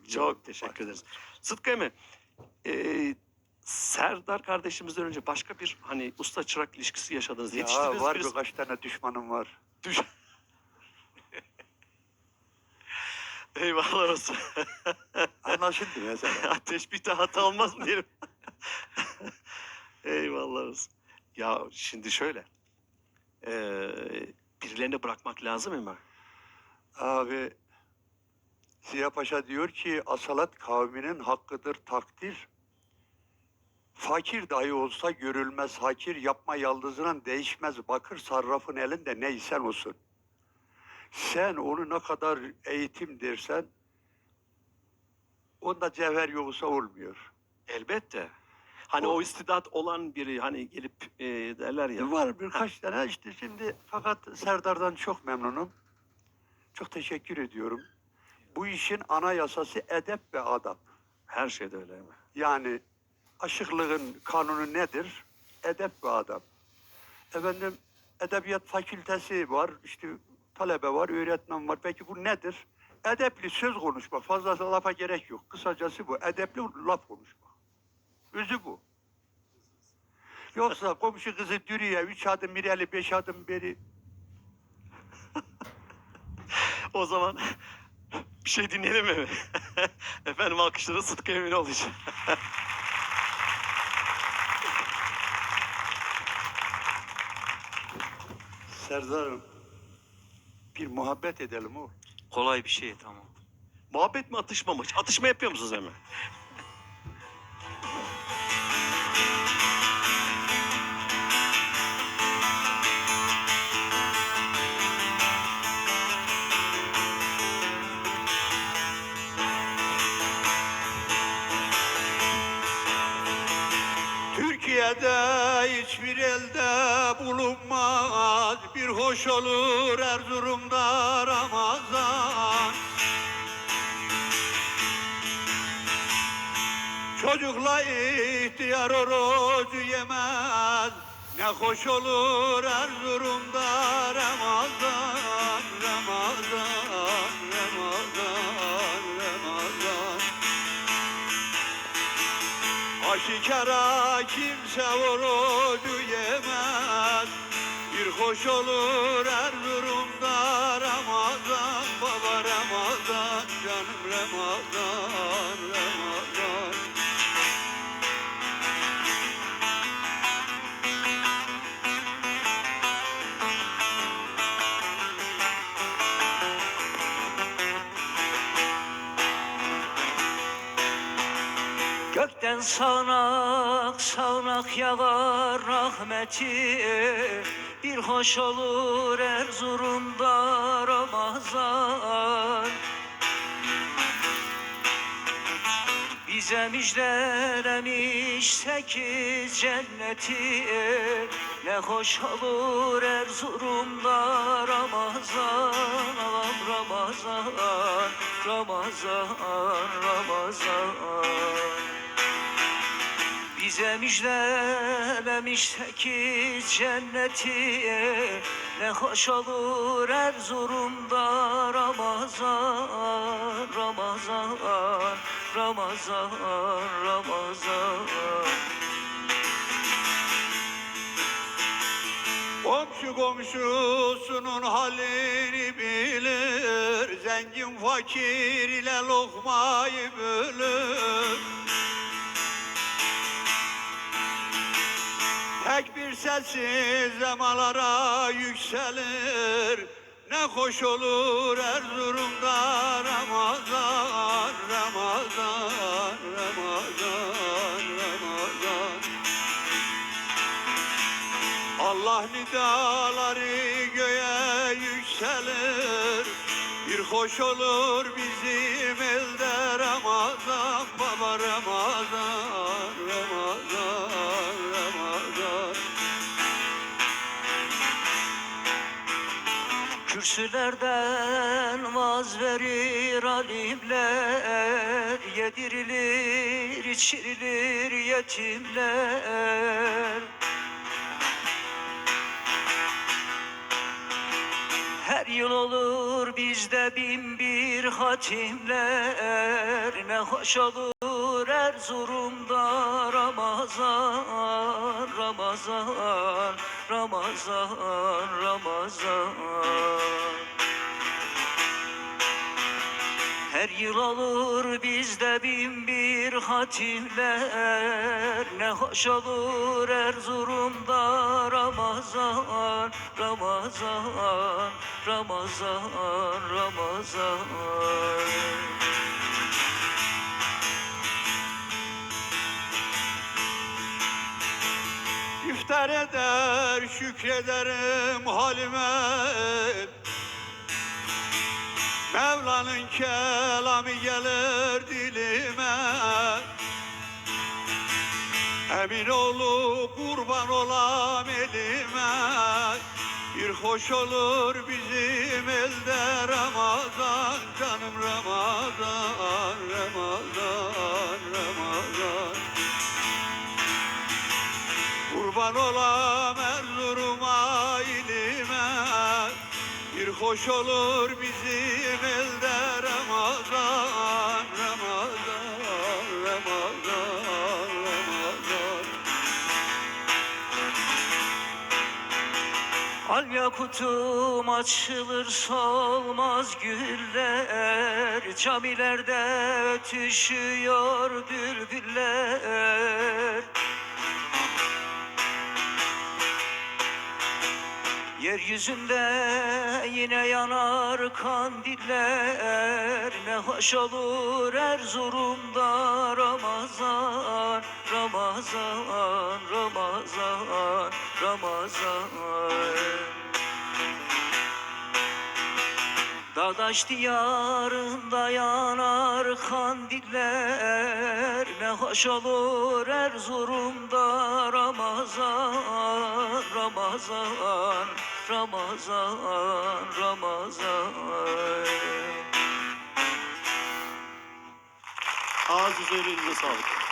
Çok teşekkür ederiz. Sıtkı Emmi, Serdar kardeşimizden önce başka bir hani usta çırak ilişkisi yaşadınız. Ya Yetiştirdiniz var birisi. birkaç tane düşmanım var. Düş. Eyvallah olsun. Anlaşıldı mesela. Teşbihte hata olmaz mı diyelim. Eyvallah olsun. Ya şimdi şöyle. Birilerine bırakmak lazım mı? Abi Ziya Paşa diyor ki asalet kavminin hakkıdır takdir. Fakir dahi olsa görülmez hakir, yapma yaldızına değişmez bakır, sarrafın elinde neysen olsun. Sen onu ne kadar eğitim dersen onda cevher yoksa olmuyor. Elbette. Hani o istidat olan biri hani gelip derler ya. Var birkaç tane işte şimdi fakat Serdar'dan çok memnunum. Çok teşekkür ediyorum. Bu işin anayasası edep ve adap. Her şeyde öyle mi? Yani aşıklığın kanunu nedir? Edep ve adap. Efendim edebiyat fakültesi var, işte talebe var, öğretmen var. Peki bu nedir? Edepli söz konuşmak. Fazla lafa gerek yok. Kısacası bu. Edepli laf konuşmak. Özü bu. Yoksa komşu kızı dürüye 3 adım ileri 5 adım beri. O zaman bir şey dinleyelim mi? Efendim alkışları Sıtkı Eminoğlu için. Serdar'ım bir muhabbet edelim o. Kolay bir şey, tamam. Muhabbet mi atışma mı? Atışma yapıyor musunuz hemen? Türkiye'de hiçbir elde bulunmaz, bir hoş olur Erzurum'da Ramazan. Çocukla ihtiyar orucu yemez, ne hoş olur Erzurum'da Ramazan, Ramazan, Ramazan, Ramazan. Aşikara kimse orucu yemez, bir hoş olur Erzurum'da Ramazan, baba Ramazan, canım Ramazan, Ramazan. Gökten sağanak sağanak yağar rahmeti, bir hoş olur Erzurum'da Ramazan. Bize müjdelemiş 8 cenneti, ne hoş olur Erzurum'da Ramazan, Ramazan, Ramazan, Ramazan. Bize müjdelemiş 8 cenneti, ne hoş olur Erzurum'da Ramazan, Ramazan, Ramazan, Ramazan. Komşu komşusunun halini bilir, zengin fakir ile lokmayı bölür. Tek bir sessiz emalara yükselir, ne hoş olur Erzurum'da Ramazan, Ramazan, Ramazan, Ramazan. Allah nidaları göğe yükselir, bir hoş olur bizim elde Ramazan, baba Ramazan, Ramazan, Ramazan. Kürsülerden vaz verir alimler, yedirilir, içirilir yetimler. Her yıl olur bizde 1001 hatimler, hoş olur Erzurum'da Ramazan, Ramazan, Ramazan, Ramazan. Her yıl olur bizde bin bir hatimler, ne hoş olur Erzurum'da Ramazan, Ramazan, Ramazan, Ramazan. İftar eder şükrederim halime, Mevla'nın kelamı gelir dilime. Emin olup kurban olam elime, bir hoş olur bizim elde Ramazan, canım Ramazan, Ramazan, Ramazan. Kurban olam Erzurum'a ilime, bir hoş olur bizim elde Ramazan, Ramazan, Ramazan, Ramazan. Al yakutum açılır solmaz güller, camilerde ötüşüyor bülbüller. Yeryüzünde yine yanar kandiller, ne hoş olur Erzurum'da Ramazan, Ramazan, Ramazan, Ramazan. Dadaş diyarında yanar kandiller, ne hoş olur Erzurum'da Ramazan, Ramazan, Ramazan, Ramazan. Ağız üzerinize sağlık.